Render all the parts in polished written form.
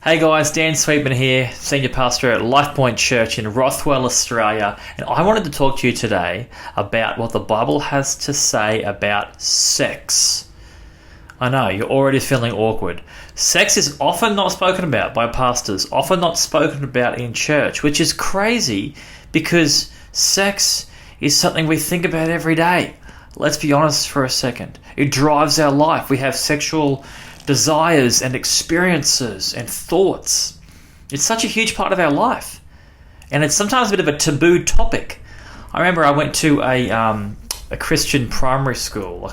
Hey guys, Dan Sweetman here, Senior Pastor at Lifepoint Church in Rothwell, Australia, and I wanted to talk to you today about what the Bible has to say about sex. I know, you're already feeling awkward. Sex is often not spoken about by pastors, often not spoken about in church, which is crazy because sex is something we think about every day. Let's be honest for a second. It drives our life. We have sexual desires and experiences and thoughts. It's such a huge part of our life. And it's sometimes a bit of a taboo topic. I remember I went to a Christian primary school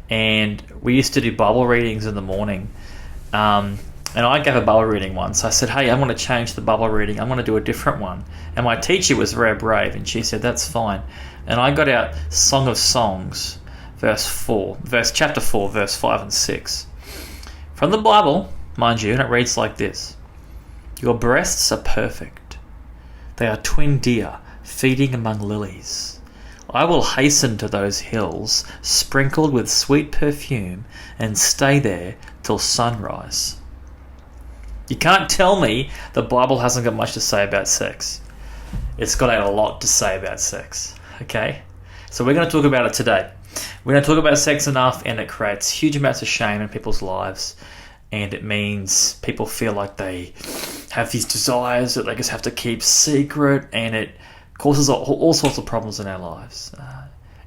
and we used to do Bible readings in the morning. And I gave a Bible reading once. I said, hey, I'm going to change the Bible reading. I'm going to do a different one. And my teacher was very brave and she said, that's fine. And I got out Song of Songs, chapter 4, verse 5 and 6. From the Bible, mind you, and it reads like this. Your breasts are perfect. They are twin deer feeding among lilies. I will hasten to those hills, sprinkled with sweet perfume, and stay there till sunrise. You can't tell me the Bible hasn't got much to say about sex. It's got a lot to say about sex, okay? So we're going to talk about it today. We don't talk about sex enough, and it creates huge amounts of shame in people's lives, and it means people feel like they have these desires that they just have to keep secret, and it causes all sorts of problems in our lives,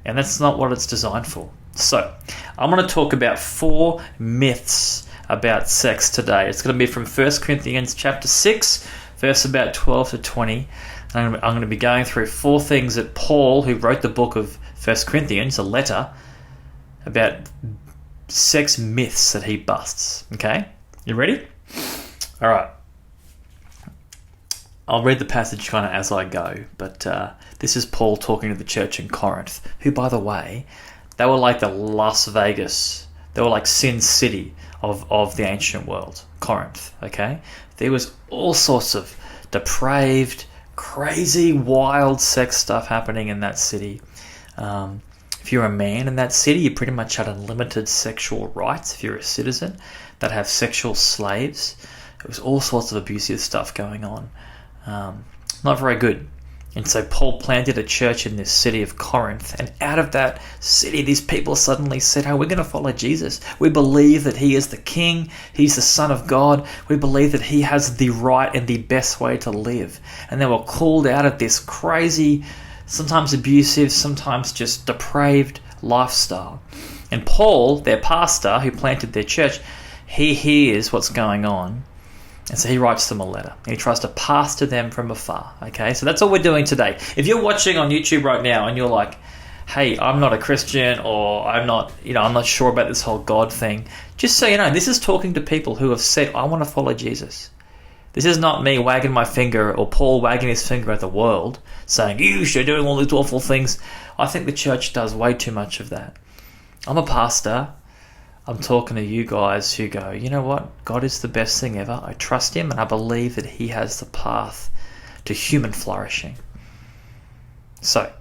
and that's not what it's designed for. So I'm going to talk about 4 myths about sex today. It's going to be from 1 Corinthians chapter 6, verse about 12 to 20. And I'm going to be going through 4 things that Paul, who wrote the book of 1 Corinthians, a letter about sex myths that he busts. Okay? You ready? All right. I'll read the passage kind of as I go, but this is Paul talking to the church in Corinth, who, by the way, they were like the Las Vegas. They were like Sin City of the ancient world, Corinth, okay? There was all sorts of depraved, crazy, wild sex stuff happening in that city. If you're a man in that city, you pretty much had unlimited sexual rights. If you're a citizen, that have sexual slaves. There was all sorts of abusive stuff going on. Not very good. And so Paul planted a church in this city of Corinth, and out of that city, these people suddenly said, oh, we're going to follow Jesus. We believe that he is the King. He's the Son of God. We believe that he has the right and the best way to live. And they were called out of this crazy, sometimes abusive, sometimes just depraved lifestyle. And Paul, their pastor who planted their church, he hears what's going on. And so he writes them a letter. And he tries to pastor them from afar. Okay, so that's all we're doing today. If you're watching on YouTube right now and you're like, hey, I'm not a Christian, or I'm not sure about this whole God thing, just so you know, this is talking to people who have said, I want to follow Jesus. This is not me wagging my finger or Paul wagging his finger at the world saying, you should doing all these awful things. I think the church does way too much of that. I'm a pastor. I'm talking to you guys who go, you know what? God is the best thing ever. I trust him and I believe that he has the path to human flourishing. So,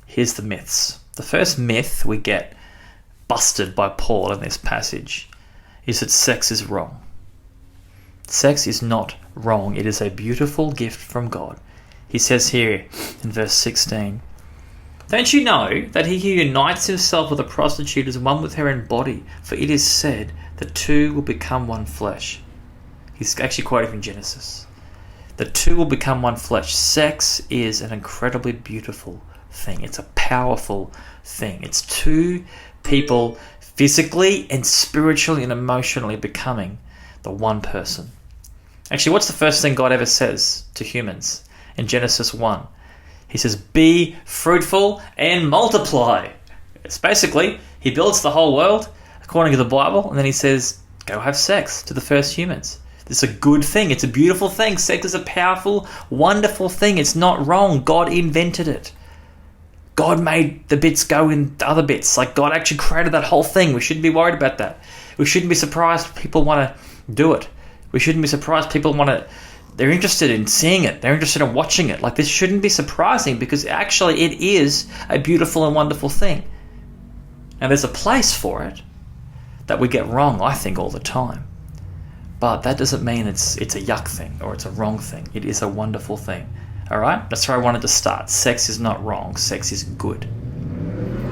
here's the myths. The first myth we get busted by Paul in this passage is that sex is wrong. Sex is not wrong. It is a beautiful gift from God. He says here in verse 16, don't you know that he who unites himself with a prostitute is one with her in body? For it is said, the two will become one flesh. He's actually quoting from Genesis. The two will become one flesh. Sex is an incredibly beautiful thing. It's a powerful thing. It's 2 people physically and spiritually and emotionally becoming the one person. Actually, what's the first thing God ever says to humans in Genesis 1? He says, be fruitful and multiply. It's basically, he builds the whole world according to the Bible, and then he says, go have sex to the first humans. This is a good thing. It's a beautiful thing. Sex is a powerful, wonderful thing. It's not wrong. God invented it. God made the bits go in the other bits. Like God actually created that whole thing. We shouldn't be worried about that. We shouldn't be surprised people want to do it. We shouldn't be surprised people they're interested in seeing it. They're interested in watching it. Like this shouldn't be surprising because actually it is a beautiful and wonderful thing. And there's a place for it that we get wrong, I think, all the time. But that doesn't mean it's a yuck thing or it's a wrong thing. It is a wonderful thing. All right? That's where I wanted to start. Sex is not wrong. Sex is good.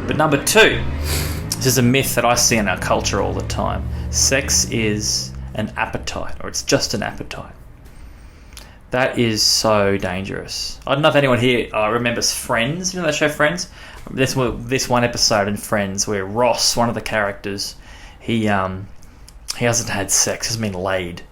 But number 2, this is a myth that I see in our culture all the time. Sex is an appetite, or it's just an appetite. That is so dangerous. I don't know if anyone here remembers Friends. You know that show Friends? This one episode in Friends where Ross, one of the characters, he hasn't had sex, has been laid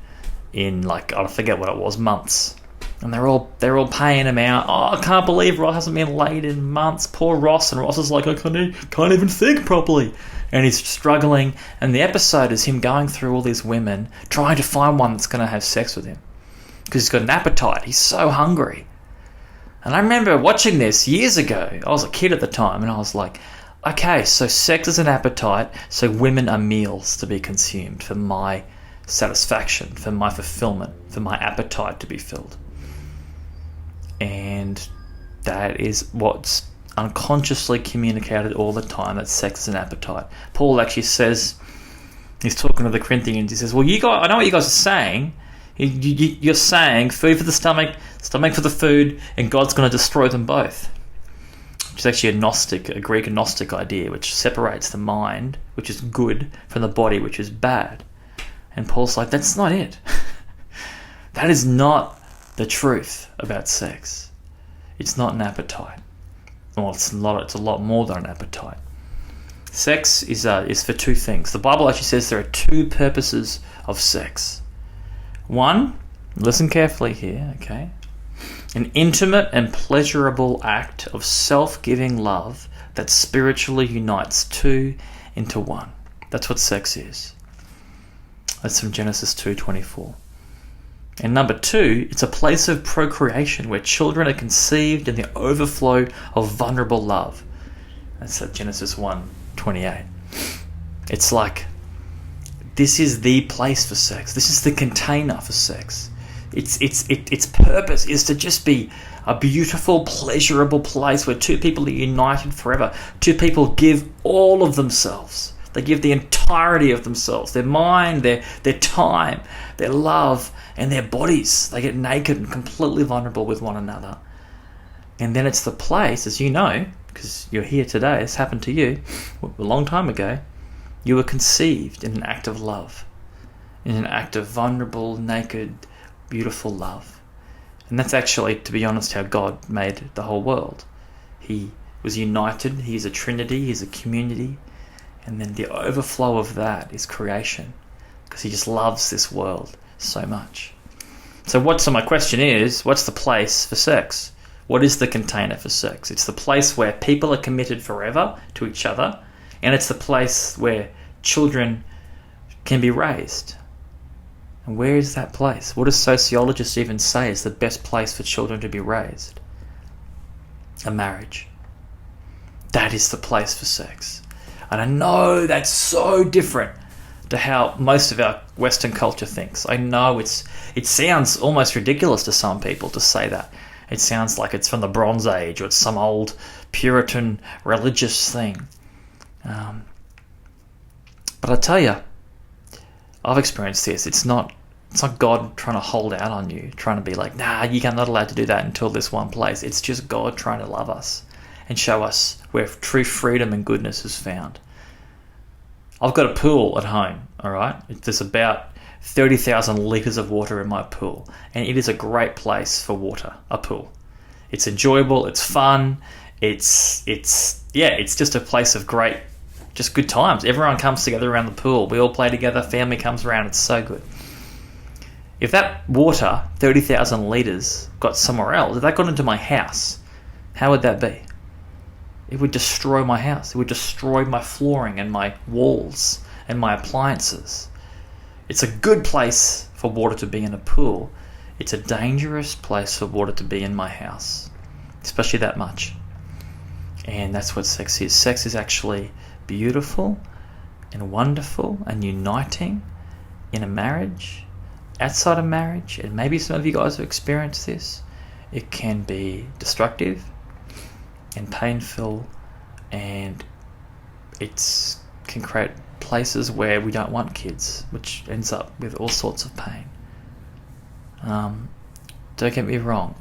in, like, I forget what it was, months. And they're all paying him out. Oh, I can't believe Ross hasn't been laid in months. Poor Ross. And Ross is like, I can't even think properly. And he's struggling. And the episode is him going through all these women, trying to find one that's going to have sex with him. Because he's got an appetite. He's so hungry. And I remember watching this years ago. I was a kid at the time. And I was like, okay, so sex is an appetite. So women are meals to be consumed for my satisfaction, for my fulfillment, for my appetite to be filled. And that is what's unconsciously communicated all the time, that sex is an appetite. Paul actually says, he's talking to the Corinthians, he says, well, you guys, I know what you guys are saying. You're saying food for the stomach for the food, and God's going to destroy them both. Which is actually a Greek Gnostic idea, which separates the mind, which is good, from the body, which is bad. And Paul's like, that's not it. That is not the truth about sex. It's not an appetite. Well, it's a lot more than an appetite. Sex is for 2 things. The Bible actually says there are 2 purposes of sex. 1, listen carefully here, okay? An intimate and pleasurable act of self-giving love that spiritually unites 2 into 1. That's what sex is. That's from Genesis 2:24. And number 2, it's a place of procreation where children are conceived in the overflow of vulnerable love. That's at Genesis 1:28. It's like, this is the place for sex. This is the container for sex. Its purpose is to just be a beautiful, pleasurable place where 2 people are united forever. 2 people give all of themselves. They give the entirety of themselves, their mind, their time, their love, and their bodies. They get naked and completely vulnerable with one another. And then it's the place, as you know, because you're here today, it's happened to you a long time ago, you were conceived in an act of love, in an act of vulnerable, naked, beautiful love. And that's actually, to be honest, how God made the whole world. He was united, He's a Trinity, He's a community, and then the overflow of that is creation, because He just loves this world so much. So my question is, what's the place for sex? What is the container for sex? It's the place where people are committed forever to each other, and it's the place where children can be raised. And where is that place? What do sociologists even say is the best place for children to be raised? A marriage. That is the place for sex. And I know that's so different to how most of our Western culture thinks. I know it sounds almost ridiculous to some people to say that. It sounds like it's from the Bronze Age or it's some old Puritan religious thing. But I tell you, I've experienced this. It's not God trying to hold out on you, trying to be like, nah, you're not allowed to do that until this one place. It's just God trying to love us and show us where true freedom and goodness is found. I've got a pool at home, all right? There's about 30,000 litres of water in my pool, and it is a great place for water, a pool. It's enjoyable, it's fun, it's just a place of just good times. Everyone comes together around the pool. We all play together, family comes around, it's so good. If that water, 30,000 litres, got somewhere else, if that got into my house, how would that be? It would destroy my house. It would destroy my flooring and my walls and my appliances. It's a good place for water to be in a pool. It's a dangerous place for water to be in my house, especially that much. And that's what sex is. Sex is actually beautiful and wonderful and uniting in a marriage, outside of marriage, and maybe some of you guys have experienced this. It can be destructive and painful, and it can create places where we don't want kids, which ends up with all sorts of pain. Don't get me wrong,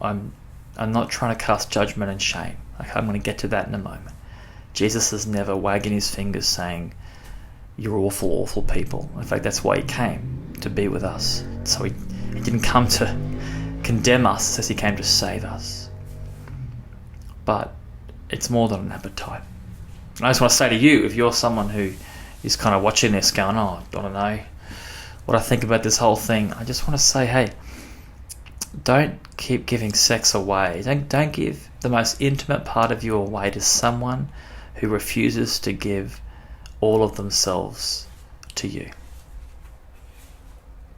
I'm not trying to cast judgment and shame. I'm going to get to that in a moment. Jesus is never wagging his fingers saying, you're awful, awful people. In fact, that's why he came, to be with us. So he didn't come to condemn us, it says he came to save us. But it's more than an appetite. And I just want to say to you, if you're someone who is kind of watching this going, I don't know what I think about this whole thing, I just want to say, hey, don't keep giving sex away. Don't give the most intimate part of you away to someone who refuses to give all of themselves to you.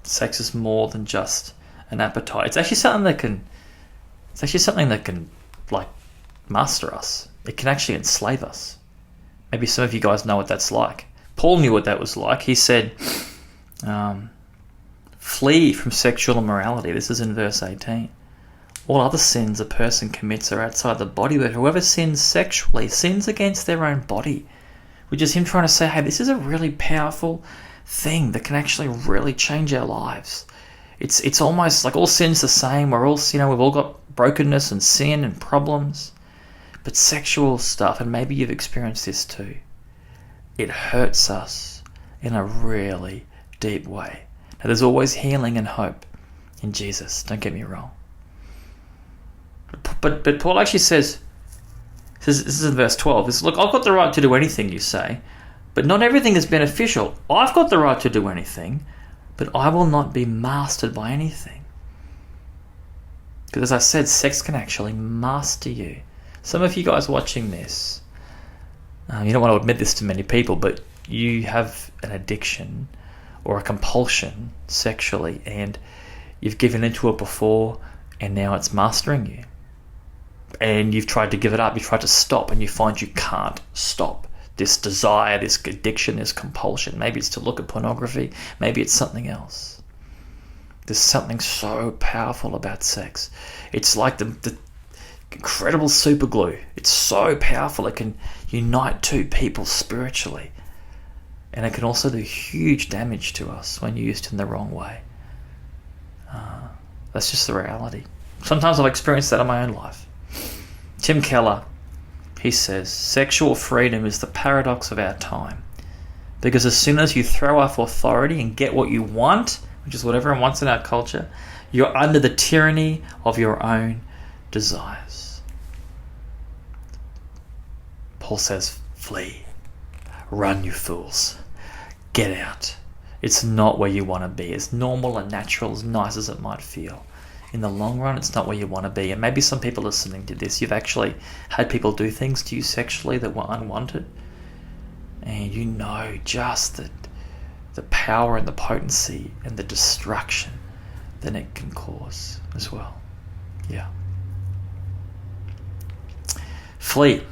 Sex is more than just an appetite. It's actually something that can like master us. It can actually enslave us. Maybe some of you guys know what that's like. Paul knew what that was like. He said, flee from sexual immorality. This is in verse 18. All other sins a person commits are outside the body, but whoever sins sexually sins against their own body. Which is him trying to say, hey, this is a really powerful thing that can actually really change our lives. It's almost like all sin's the same. We're all, we've all got brokenness and sin and problems. But sexual stuff, and maybe you've experienced this too, it hurts us in a really deep way. Now, there's always healing and hope in Jesus, don't get me wrong. But Paul actually says, this is in verse 12, he says, look, I've got the right to do anything you say, but not everything is beneficial. I've got the right to do anything, but I will not be mastered by anything. Because as I said, sex can actually master you. Some of you guys watching this, you don't want to admit this to many people, but you have an addiction or a compulsion sexually, and you've given into it before, and now it's mastering you. And you've tried to give it up, you've tried to stop, and you find you can't stop. This desire, this addiction, this compulsion. Maybe it's to look at pornography, maybe it's something else. There's something so powerful about sex. It's like the incredible super glue. It's so powerful. It can unite two people spiritually. And it can also do huge damage to us when used in the wrong way. That's just the reality. Sometimes I've experienced that in my own life. Tim Keller, he says, sexual freedom is the paradox of our time. Because as soon as you throw off authority and get what you want, which is what everyone wants in our culture, you're under the tyranny of your own desires. Paul says, flee. Run, you fools. Get out. It's not where you want to be. As normal and natural, as nice as it might feel. In the long run, it's not where you want to be. And maybe some people listening to this, you've actually had people do things to you sexually that were unwanted. And you know just the power and the potency and the destruction that it can cause as well. Yeah. Flee.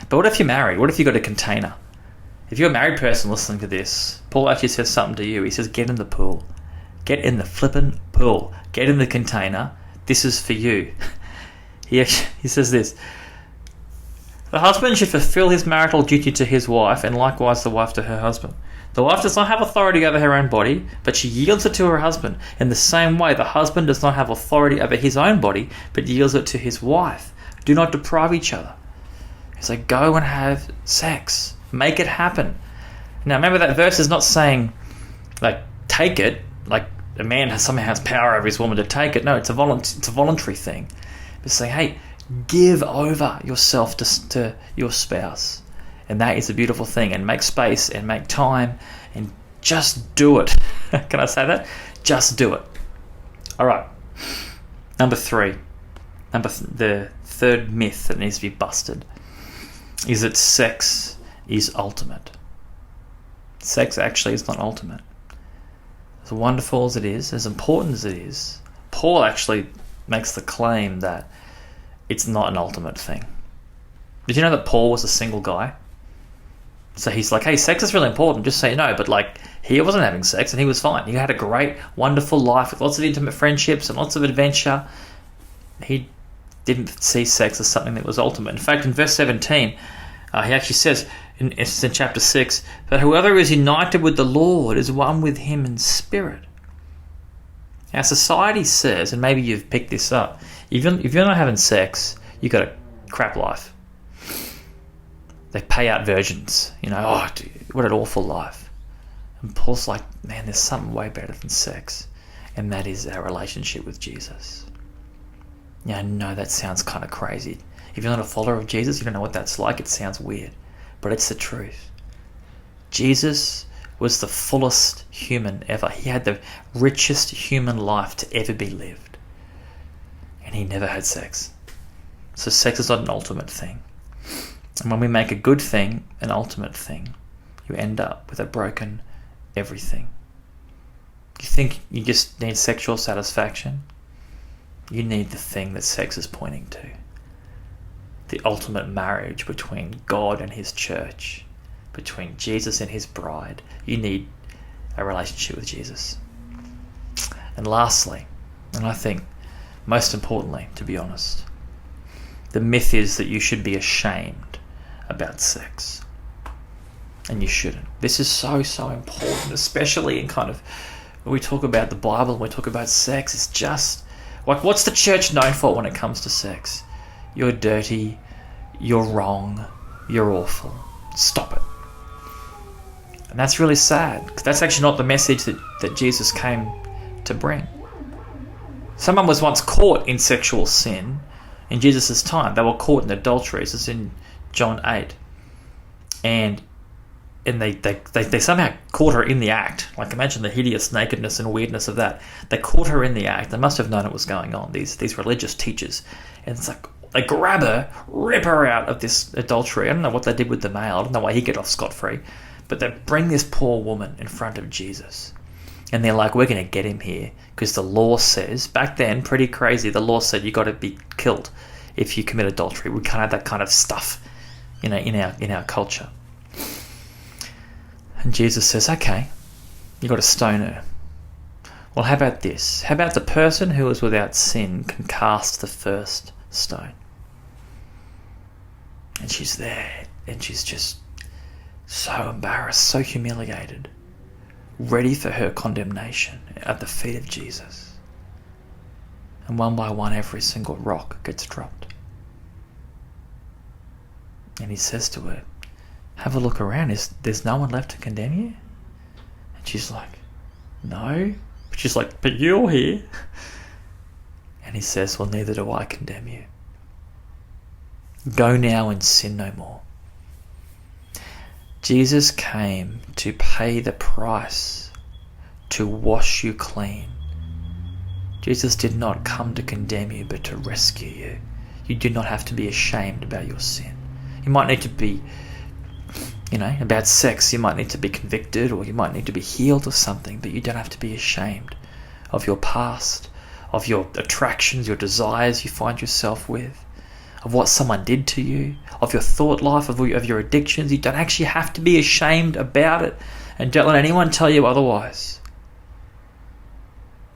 But what if you're married? What if you've got a container? If you're a married person listening to this, Paul actually says something to you. He says, get in the pool. Get in the flippin' pool. Get in the container. This is for you. He says this. The husband should fulfill his marital duty to his wife, and likewise the wife to her husband. The wife does not have authority over her own body, but she yields it to her husband. In the same way, the husband does not have authority over his own body, but yields it to his wife. Do not deprive each other. He's like, go and have sex. Make it happen. Now, remember that verse is not saying, like, take it, like a man somehow has power over his woman to take it. No, it's a voluntary thing. It's saying, hey, give over yourself to your spouse. And that is a beautiful thing. And make space and make time and just do it. Can I say that? Just do it. All right. Number 3. The third myth that needs to be busted is that sex is ultimate. Sex actually is not ultimate. As wonderful as it is, as important as it is, Paul actually makes the claim that it's not an ultimate thing. Did you know that Paul was a single guy? So he's like, hey, sex is really important, just so you know, but like, he wasn't having sex and he was fine. He had a great, wonderful life with lots of intimate friendships and lots of adventure. He didn't see sex as something that was ultimate. In fact, in verse 17, he actually says, It's in chapter 6. But whoever is united with the Lord is one with him in spirit. Our society says, and maybe you've picked this up, if you're not having sex, you've got a crap life. They pay out virgins. Oh, dude, what an awful life. And Paul's like, man, there's something way better than sex. And that is our relationship with Jesus. Yeah, I know that sounds kind of crazy. If you're not a follower of Jesus, you don't know what that's like. It sounds weird. But it's the truth. Jesus was the fullest human ever. He had the richest human life to ever be lived. And he never had sex. So sex is not an ultimate thing. And when we make a good thing an ultimate thing, you end up with a broken everything. You think you just need sexual satisfaction? You need the thing that sex is pointing to. The ultimate marriage between God and his church, between Jesus and his bride. You need a relationship with Jesus. And lastly, and I think most importantly, to be honest, the myth is that you should be ashamed about sex. And you shouldn't. This is so important, especially in kind of when we talk about the Bible and we talk about sex. It's just like, what's the church known for when it comes to sex? You're dirty, you're wrong, you're awful. Stop it. And that's really sad, because that's actually not the message that Jesus came to bring. Someone was once caught in sexual sin in Jesus' time. They were caught in adultery. This is in John 8. And they somehow caught her in the act. Like, imagine the hideous nakedness and weirdness of that. They caught her in the act. They must have known it was going on, these religious teachers. And it's like, they grab her, rip her out of this adultery. I don't know what they did with the male. I don't know why he get off scot-free. But they bring this poor woman in front of Jesus. And they're like, we're going to get him here. Because the law says, back then, pretty crazy, the law said you got to be killed if you commit adultery. We can't have that kind of stuff, in our culture. And Jesus says, okay, you got to stone her. Well, how about this? How about the person who is without sin can cast the first stone? And she's there, and she's just so embarrassed, so humiliated, ready for her condemnation at the feet of Jesus. And one by one, every single rock gets dropped. And he says to her, have a look around. There's no one left to condemn you? And she's like, no. But she's like, but you're here. And he says, well, neither do I condemn you. Go now and sin no more. Jesus came to pay the price, to wash you clean. Jesus did not come to condemn you, but to rescue you. You do not have to be ashamed about your sin. You might need to be, about sex, you might need to be convicted, or you might need to be healed or something, but you don't have to be ashamed of your past, of your attractions, your desires you find yourself with, of what someone did to you, of your thought life, of your addictions. You don't actually have to be ashamed about it, and don't let anyone tell you otherwise.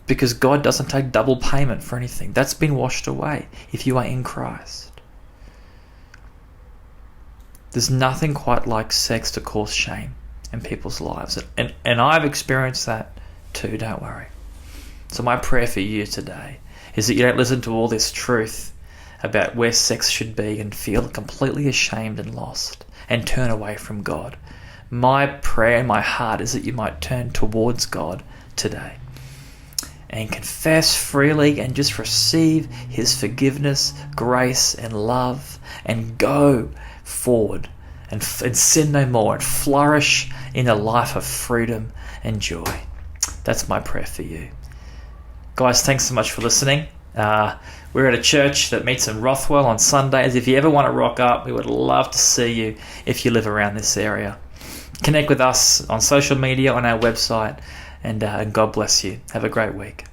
Because God doesn't take double payment for anything. That's been washed away if you are in Christ. There's nothing quite like sex to cause shame in people's lives. And I've experienced that too, don't worry. So my prayer for you today is that you don't listen to all this truth about where sex should be and feel completely ashamed and lost and turn away from God. My prayer in my heart is that you might turn towards God today and confess freely and just receive his forgiveness, grace and love, and go forward and sin no more and flourish in a life of freedom and joy. That's my prayer for you. Guys, thanks so much for listening. We're at a church that meets in Rothwell on Sundays. If you ever want to rock up, we would love to see you if you live around this area. Connect with us on social media, on our website, and God bless you. Have a great week.